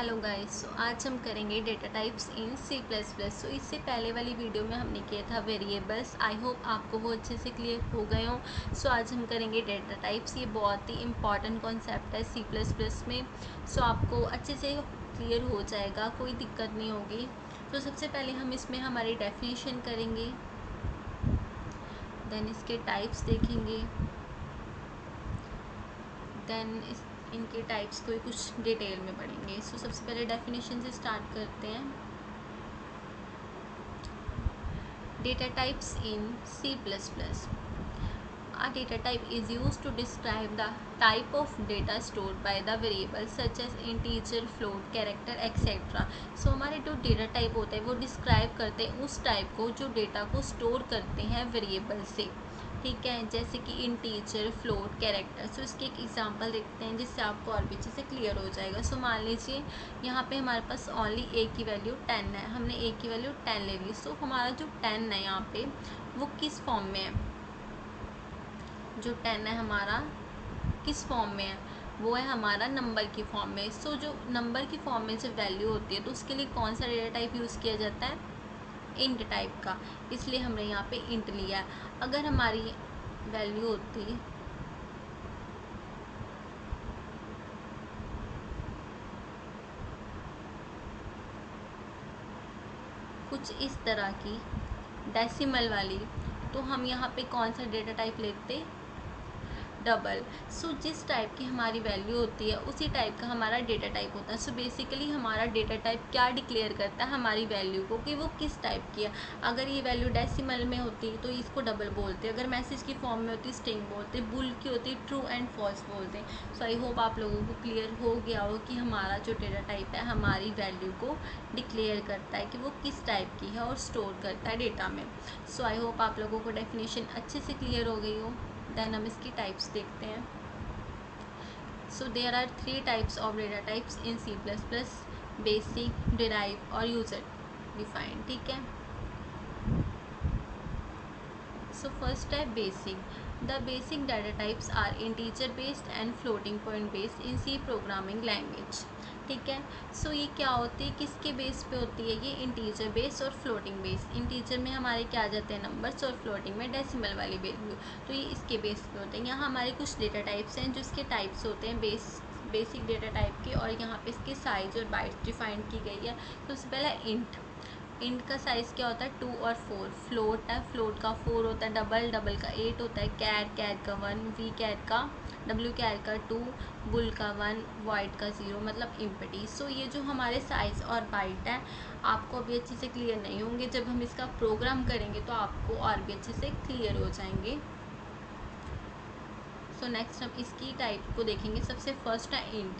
Hello guys, सो आज हम करेंगे data types in C plus plus. So इससे पहले वाली वीडियो में हमने किया था वेरिएबल्स। आई होप आपको वो अच्छे से क्लियर हो गए हों। सो आज हम करेंगे डेटा टाइप्स। ये बहुत ही इंपॉर्टेंट कॉन्सेप्ट है सी प्लस प्लस में। सो आपको अच्छे से क्लियर हो जाएगा, कोई दिक्कत नहीं होगी। तो सबसे पहले हम इसमें हमारी डेफिनेशन करेंगे, देन इसके टाइप्स देखेंगे, देन इनके टाइप्स को कुछ डिटेल में पढ़ेंगे। सो सबसे पहले डेफिनेशन से स्टार्ट करते हैं। Data types in C++। A data type is used to describe the type of data stored by the variable such as integer, float, character, etc. So हमारे जो डेटा टाइप होता है वो डिस्क्राइब करते हैं उस टाइप को जो डेटा को स्टोर करते हैं वेरिएबल से। ठीक है, जैसे कि इंटीजर, फ्लोट, कैरेक्टर। सो इसकी एक एग्जांपल देखते हैं जिससे आपको और भी अच्छे से क्लियर हो जाएगा। सो मान लीजिए यहाँ पे हमारे पास ओनली ए की वैल्यू 10 है, हमने ए की वैल्यू 10 ले ली। सो हमारा जो 10 है यहाँ पे वो किस फॉर्म में है, जो 10 है हमारा किस फॉर्म में है, वो है हमारा नंबर की फॉर्म में। सो जो नंबर की फॉर्म में जब वैल्यू होती है तो उसके लिए कौन सा डेटा टाइप यूज़ किया जाता है, इंट टाइप का। इसलिए हमने यहाँ पे इंट लिया है। अगर हमारी वैल्यू होती कुछ इस तरह की डेसिमल वाली, तो हम यहाँ पे कौन सा डेटा टाइप लेते, डबल। सो जिस टाइप की हमारी वैल्यू होती है उसी टाइप का हमारा डेटा टाइप होता है। सो बेसिकली हमारा डेटा टाइप क्या डिक्लेयर करता है, हमारी वैल्यू को, कि वो किस टाइप की है। अगर ये वैल्यू डेसिमल में होती तो इसको डबल बोलते, अगर मैसेज की फॉर्म में होती स्ट्रिंग बोलते, बुल की होती ट्रू एंड फॉल्स बोलते। सो आई होप आप लोगों को क्लियर हो गया हो कि हमारा जो डेटा टाइप है हमारी वैल्यू को डिक्लेयर करता है कि वो किस टाइप की है और स्टोर करता है डेटा में। सो आई होप आप लोगों को डेफिनेशन अच्छे से क्लियर हो गई हो। देन हम इसकी टाइप्स देखते हैं। So there are 3 types of data types in C++: basic, derive और यूजर डिफाइंड। ठीक है, so first type basic. The basic data types are integer based and floating point based in C programming language. ठीक है, सो ये क्या होती है, किसके बेस पे होती है, ये इंटीजर बेस और फ्लोटिंग बेस। इंटीजर में हमारे क्या आ जाते हैं, नंबर्स, और फ्लोटिंग में डेसिमल वाली वैल्यू। तो ये इसके बेस पे होते हैं। यहाँ हमारे कुछ डेटा टाइप्स हैं जो इसके टाइप्स होते हैं बेसिक डेटा टाइप के, और यहाँ पे इसकी साइज और बाइट्स डिफाइन की गई है। तो सबसे पहला इंट का साइज़ क्या होता है, 2 और 4। फ्लोट है, फ्लोट का 4 होता है। डबल का 8 होता है। कैट का 1, वी कैट का, डब्ल्यू कैट का 2, बुल का 1, वाइट का 0, मतलब एम्प्टी। सो ये जो हमारे साइज़ और बाइट है आपको अभी अच्छे से क्लियर नहीं होंगे, जब हम इसका प्रोग्राम करेंगे तो आपको और भी अच्छे से क्लियर हो जाएंगे। सो नेक्स्ट हम इसकी टाइप को देखेंगे। सबसे फर्स्ट है int.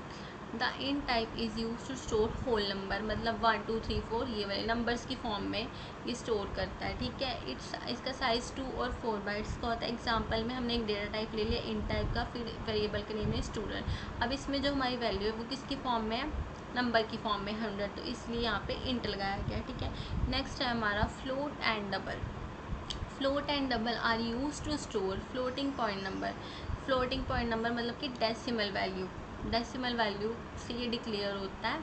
The int type is use to store whole number, मतलब 1 2 3 4 ये वाले नंबर्स की फॉर्म में ये स्टोर करता है। ठीक है, इसका साइज़ 2 और 4 बाइट्स का होता है। एग्जांपल में हमने एक डेटा टाइप ले लिया इंट टाइप का, फिर वेरिएबल का नेम है स्टूडेंट। अब इसमें जो हमारी वैल्यू है वो किसकी फॉर्म में है, नंबर की फॉर्म में 100, तो इसलिए यहाँ पे इंट लगाया गया। ठीक है, नेक्स्ट है हमारा float and double. Float and double are use to store floating point number. Floating point number मतलब कि डेसिमल वैल्यू से ये डिक्लेयर होता है।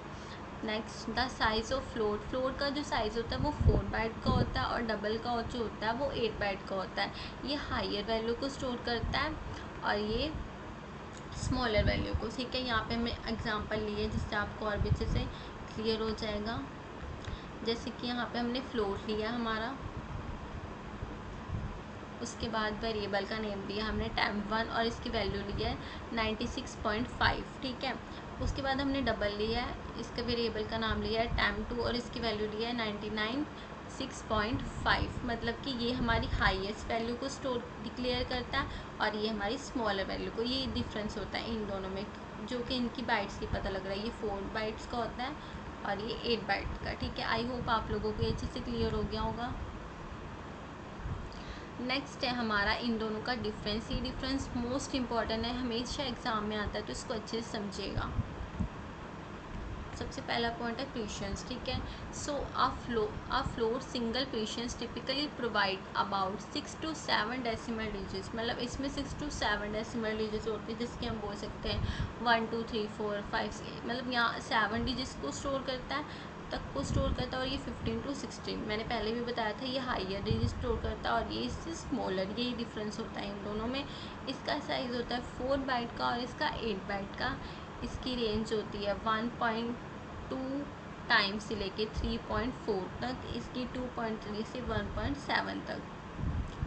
Next the size of float. Float का जो साइज़ होता है वो 4 बाइट का होता है, और डबल का जो होता है वो 8 बाइट का होता है। ये हायर वैल्यू को स्टोर करता है और ये स्मॉलर वैल्यू को। ठीक है, यहाँ पे हमने एग्जांपल लिए जिससे आपको और भी अच्छे से क्लियर हो जाएगा। जैसे कि यहाँ पे हमने फ्लोट लिया हमारा, उसके बाद वेरिएबल का नेम दिया हमने temp1 और इसकी वैल्यू ली है 96.5। ठीक है, उसके बाद हमने डबल लिया है, इसका वेरिएबल का नाम लिया है temp2 और इसकी वैल्यू ली है 99.6.5। मतलब कि ये हमारी हाईएस्ट वैल्यू को स्टोर डिक्लेयर करता है और ये हमारी स्मॉलर वैल्यू को। ये डिफरेंस होता है इन दोनों में, जो कि इनकी बाइट्स की पता लग रहा है। ये 4 बाइट्स का होता है और ये 8 बाइट का। ठीक है, आई होप आप लोगों को ये अच्छे से क्लियर हो गया होगा। नेक्स्ट है हमारा इन दोनों का डिफरेंस। ये डिफरेंस मोस्ट इम्पॉर्टेंट है, हमेशा एग्जाम में आता है, तो इसको अच्छे से समझिएगा। सबसे पहला पॉइंट है प्रीशियंस, ठीक है। So a float single precision typically provide about 6 to 7 decimal digits, मतलब इसमें 6 to 7 डेसिमल डिजिट्स होती है, जिसके हम बोल सकते हैं 1 2 3 4 5, मतलब यहाँ 7 डिजिट्स को स्टोर करता है तक को स्टोर करता है। और ये 15 to 16 मैंने पहले भी बताया था, ये हाइयर डिजिट स्टोर करता है और ये इससे स्मॉलर, यही डिफरेंस होता है इन दोनों में। इसका साइज़ होता है 4 बाइट का और इसका 8 बाइट का। इसकी रेंज होती है 1.2 टाइम्स से लेके 3.4 तक, इसकी 2.3 से 1.7 तक।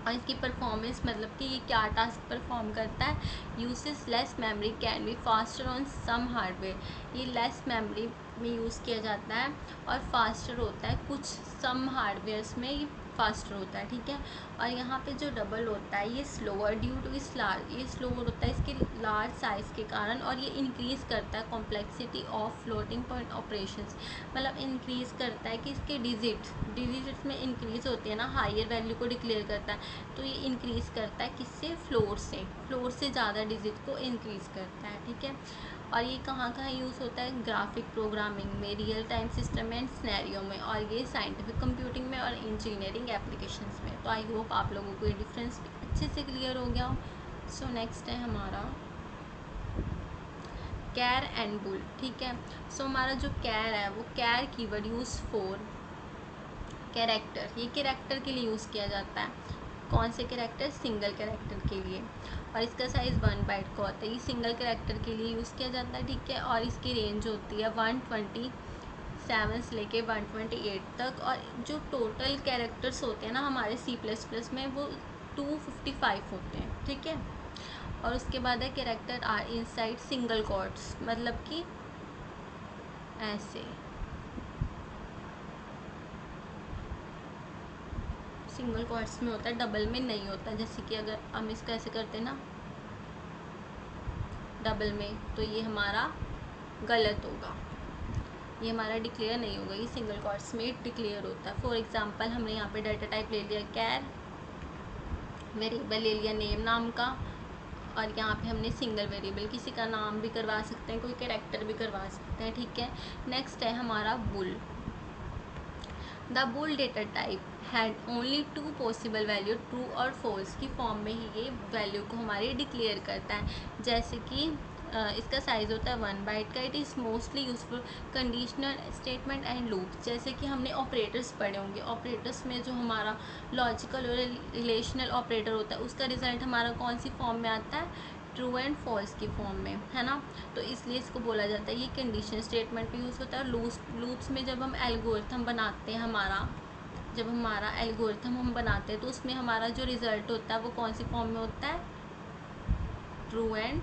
और इसकी परफॉर्मेंस मतलब कि ये क्या टास्क परफॉर्म करता है, uses less memory can be faster on some hardware, ये लेस मेमोरी में यूज़ किया जाता है और फास्टर होता है कुछ सम हार्डवेयर्स में, ये फास्टर होता है, ठीक है। और यहाँ पे जो डबल होता है ये स्लोअर ड्यू टू इस लार्ज, ये स्लोअर होता है इसके लार्ज साइज़ के कारण, और ये इंक्रीज़ करता है complexity of floating point operations, मतलब इंक्रीज़ करता है कि इसके डिजिट्स में इंक्रीज़ होती है ना, हायर वैल्यू को डिक्लेयर करता है, तो ये इंक्रीज़ करता है किससे, फ्लोर से ज़्यादा डिजिट को इंक्रीज़ करता है, ठीक है। और ये कहाँ कहाँ यूज़ होता है, ग्राफिक प्रोग्रामिंग में, real time system and scenario में, और ये साइंटिफिक कंप्यूटिंग में और इंजीनियरिंग एप्लीकेशंस में। तो आई होप आप लोगों को ये डिफरेंस अच्छे से क्लियर हो गया हो। सो नेक्स्ट है हमारा कैर एंड बुल, ठीक है। सो हमारा जो कैर है वो कैर कीवर्ड यूज़ फॉर कैरेक्टर, ये कैरेक्टर के लिए यूज़ किया जाता है। कौन से कैरेक्टर, सिंगल कैरेक्टर के लिए, और इसका साइज़ 1 बाइट का होता है, ये सिंगल कैरेक्टर के लिए यूज़ किया जाता है, ठीक है। और इसकी रेंज होती है 127 से लेके 128 तक, और जो टोटल कैरेक्टर्स होते हैं ना हमारे C++ में वो 255 होते हैं, ठीक है। और उसके बाद है character are inside single quotes, मतलब कि ऐसे सिंगल कोट्स में होता है, डबल में नहीं होता। जैसे कि अगर हम इसको ऐसे करते हैं ना डबल में, तो ये हमारा गलत होगा, ये हमारा डिक्लेयर नहीं होगा, ये सिंगल कोट्स में डिक्लेयर होता है। फॉर एग्जांपल हमने यहाँ पे डाटा टाइप ले लिया कैर, वेरिएबल ले लिया नेम नाम का, और यहाँ पे हमने सिंगल वेरिएबल, किसी का नाम भी करवा सकते हैं, कोई कैरेक्टर भी करवा सकते हैं, ठीक है। नेक्स्ट है हमारा bull. The bull data type had only 2 possible value, true और फॉल्स की फॉर्म में ही ये वैल्यू को हमारी डिक्लेयर करता है। जैसे कि इसका साइज़ होता है 1 बाइट का। It is mostly useful conditional statement and loop, जैसे कि हमने ऑपरेटर्स पढ़े होंगे, ऑपरेटर्स में जो हमारा लॉजिकल और रिलेशनल ऑपरेटर होता है उसका रिजल्ट हमारा कौन सी फॉर्म में आता है, ट्रू एंड फॉल्स की फॉर्म में, है ना। तो इसलिए इसको बोला जाता है, ये कंडीशन स्टेटमेंट पे यूज़ होता है। लूप्स में जब हम एल्गोरिथम बनाते हैं, जब हमारा एल्गोरिथम हम बनाते हैं तो उसमें हमारा जो रिज़ल्ट होता है वो कौन सी फॉर्म में होता है, ट्रू एंड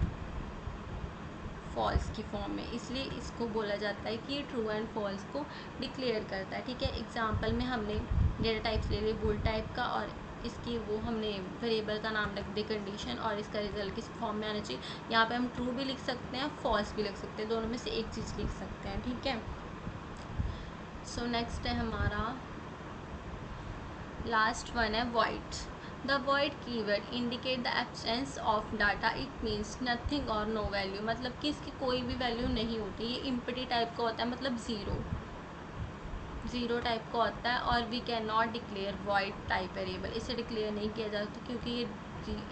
फॉल्स की फॉर्म में, इसलिए इसको बोला जाता है कि ये ट्रू एंड फॉल्स को डिक्लेयर करता है, ठीक है। एग्जांपल में हमने डेटा टाइप्स ले लिए बुल टाइप का, और इसकी वो हमने वेरिएबल का नाम रख दिया कंडीशन, और इसका रिजल्ट किस फॉर्म में आना चाहिए, यहाँ पे हम ट्रू भी लिख सकते हैं, फॉल्स भी लिख सकते हैं, दोनों में से एक चीज़ लिख सकते हैं, ठीक है। सो नेक्स्ट है हमारा लास्ट वन है void. The void keyword indicate the absence of data. It means nothing or no value, मतलब कि इसकी कोई भी वैल्यू नहीं होती, ये इम्पटी टाइप का होता है, मतलब ज़ीरो टाइप का होता है। और we can not declare void type variable, इसे डिक्लेयर नहीं किया जा सकता क्योंकि ये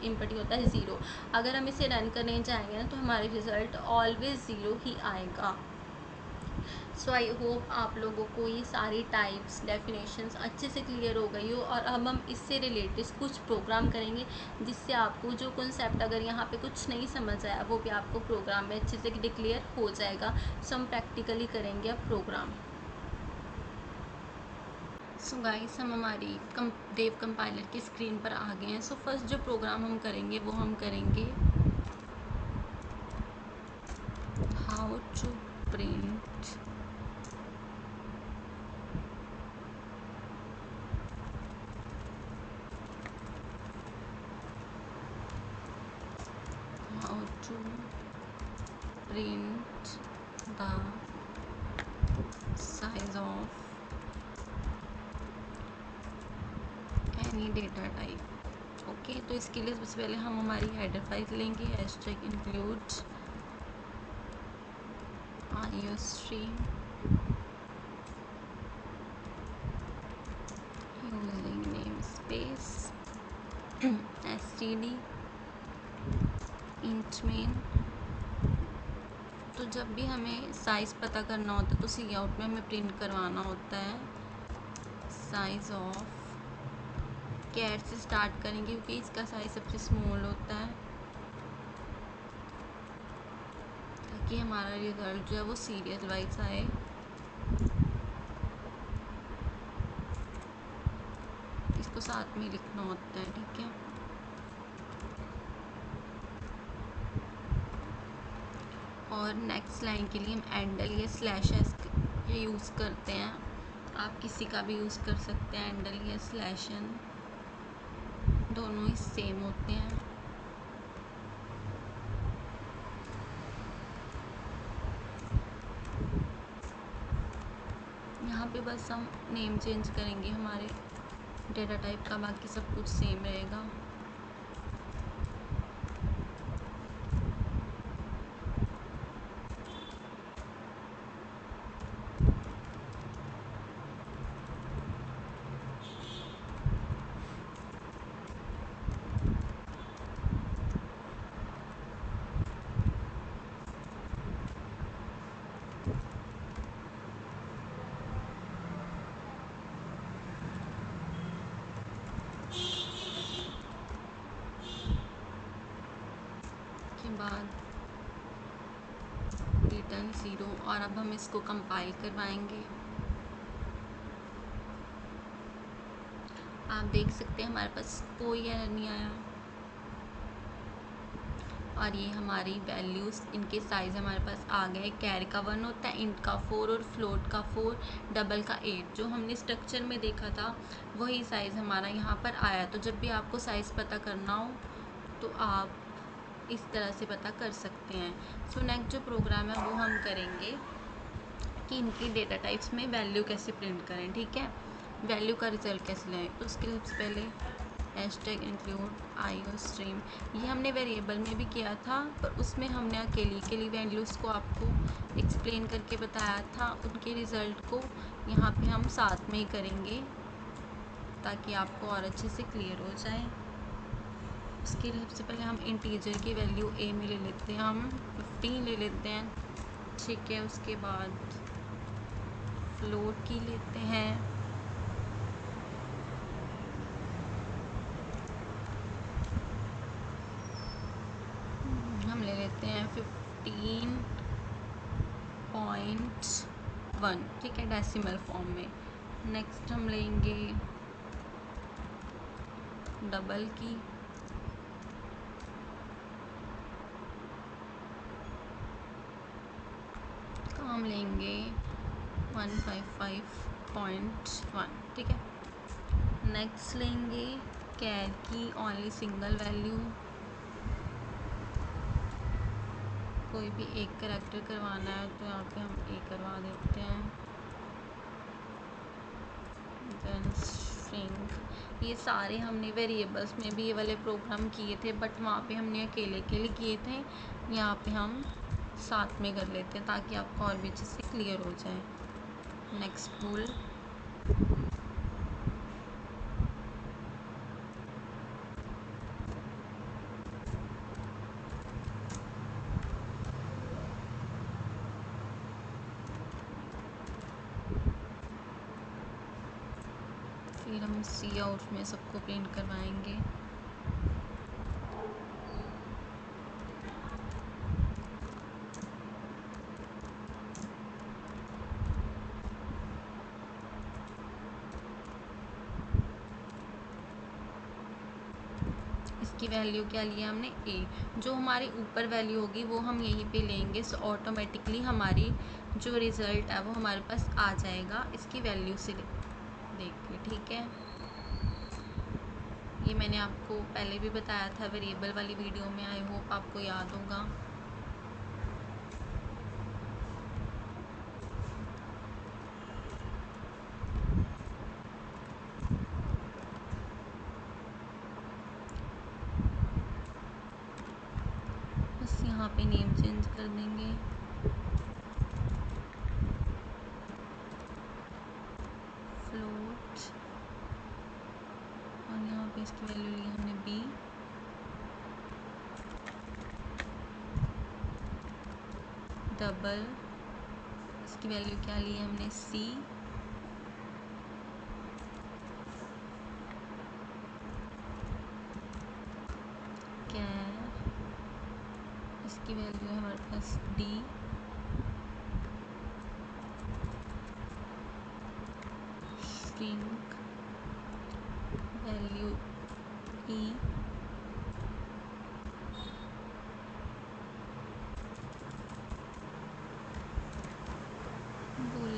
इम्पटी होता है ज़ीरो। अगर हम इसे रन करने जाएंगे ना तो हमारे रिजल्ट ऑलवेज ज़ीरो ही आएगा। सो आई होप आप लोगों को ये सारी टाइप्स डेफिनेशंस अच्छे से क्लियर हो गई हो, और अब हम इससे रिलेटेड कुछ प्रोग्राम करेंगे जिससे आपको जो कॉन्सेप्ट अगर यहाँ पे कुछ नहीं समझ आया वो भी आपको प्रोग्राम में अच्छे से डिक्लेयर हो जाएगा। सो हम प्रैक्टिकली करेंगे अब प्रोग्राम। सो गाइस हम हमारी देव कंपाइलर की स्क्रीन पर आ गए हैं। सो फर्स्ट जो प्रोग्राम हम करेंगे वो हम करेंगे how to print the size of any data type। Okay, तो इसके लिए सबसे पहले हम हमारी हेडर फाइल लेंगे, #include iostream using name space std int main। तो जब भी हमें साइज़ पता करना होता है तो सी आउट में हमें प्रिंट करवाना होता है साइज़ ऑफ कैर से स्टार्ट करेंगे क्योंकि इसका साइज़ सबसे स्मॉल होता है, ताकि हमारा रिज़ल्ट जो है वो सीरियल वाइज आए। इसको साथ में लिखना होता है, ठीक है। और नेक्स्ट लाइन के लिए हम एंडल या स्लैश एस यूज़ करते हैं, आप किसी का भी यूज़ कर सकते हैं, एंडल या स्लैश एन, दोनों ही सेम होते हैं। यहाँ पे बस हम नेम चेंज करेंगे हमारे डेटा टाइप का, बाकी सब कुछ सेम रहेगा। के बाद रिटर्न 0 और अब हम इसको कंपाइल करवाएंगे। आप देख सकते हैं हमारे पास कोई एरर नहीं आया। और ये हमारी वैल्यूज़, इनके साइज़ हमारे पास आ गए। कैर का 1 होता है, इंट का 4 और फ्लोट का 4, डबल का 8। जो हमने स्ट्रक्चर में देखा था वही साइज़ हमारा यहाँ पर आया। तो जब भी आपको साइज़ पता करना हो तो आप इस तरह से पता कर सकते हैं। सो नेक्स्ट जो प्रोग्राम है वो हम करेंगे कि इनकी डेटा टाइप्स में वैल्यू कैसे प्रिंट करें, ठीक है। वैल्यू का रिजल्ट कैसे लें, तो उसके लिए सबसे पहले हैशटैग इंक्लूड IO स्ट्रीम, ये हमने वेरिएबल में भी किया था, पर उसमें हमने अकेली वैल्यूज़ को आपको एक्सप्लेन करके बताया था। उनके रिज़ल्ट को यहाँ पे हम साथ में ही करेंगे ताकि आपको और अच्छे से क्लियर हो जाए। उसके लिए सबसे पहले हम इंटीजर की वैल्यू a में ले लेते हैं, हम 15 ले लेते हैं, ठीक है। उसके बाद फ्लोट की लेते हैं, हम ले लेते हैं 15.1, ठीक है, डेसिमल फॉर्म में। नेक्स्ट हम लेंगे डबल की, तो हम लेंगे 155.1, ठीक है। नेक्स्ट लेंगे कैर की ओनली सिंगल वैल्यू, कोई भी एक करैक्टर करवाना है तो यहाँ पे हम ए करवा देते हैं। देन स्ट्रिंग, ये सारे हमने वेरिएबल्स में भी ये वाले प्रोग्राम किए थे, बट वहाँ पे हमने अकेले किए थे। यहाँ पे हम साथ में कर लेते हैं ताकि आपको और भी अच्छे से क्लियर हो जाए। नेक्स्ट पुल, फिर हम सी आउट में सबको प्रिंट करवाएंगे। इसकी वैल्यू क्या लिया हमने, ए। जो हमारी ऊपर वैल्यू होगी वो हम यहीं पे लेंगे, सो ऑटोमेटिकली हमारी जो रिज़ल्ट है वो हमारे पास आ जाएगा इसकी वैल्यू से देख के, ठीक है। ये मैंने आपको पहले भी बताया था वेरिएबल वाली वीडियो में, आई होप आपको याद होगा। बस यहाँ पे नेम चेंज कर देंगे। इसकी वैल्यू ली हमने बी, डबल इसकी वैल्यू क्या ली हमने सी, कैर इसकी वैल्यू है हमारे पास D, string value E, bool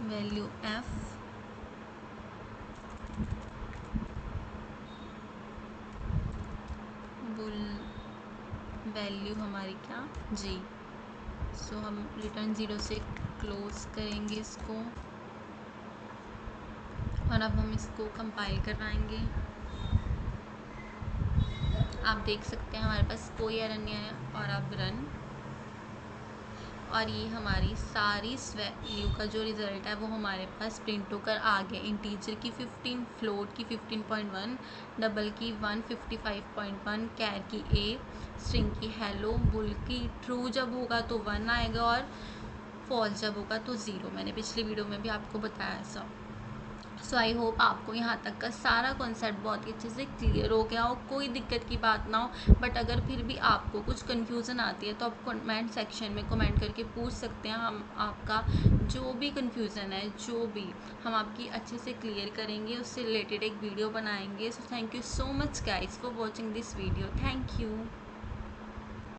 value F, bool value हमारी क्या जी। सो हम रिटर्न 0 से क्लोज करेंगे इसको और अब हम इसको कंपाइल करवाएंगे। आप देख सकते हैं हमारे पास कोई एरर नहीं है और अब रन, और ये हमारी सारी वैल्यू का जो रिज़ल्ट है वो हमारे पास प्रिंट होकर आ गया। इंटीजर की 15, फ्लोट की 15.1, डबल की 155.1, कैर की ए, स्ट्रिंग की हेलो, बुल की ट्रू जब होगा तो 1 आएगा और फॉल्स जब होगा तो 0। मैंने पिछली वीडियो में भी आपको बताया ऐसा। सो आई होप आपको यहाँ तक का सारा कॉन्सेप्ट बहुत ही अच्छे से क्लियर हो गया हो, कोई दिक्कत की बात ना हो। बट अगर फिर भी आपको कुछ कन्फ्यूज़न आती है तो आप कमेंट सेक्शन में कमेंट करके पूछ सकते हैं। हम आपका जो भी कन्फ्यूज़न है जो भी हम आपकी अच्छे से क्लियर करेंगे, उससे रिलेटेड एक वीडियो बनाएंगे। So thank you so much guys for watching this video. Thank you.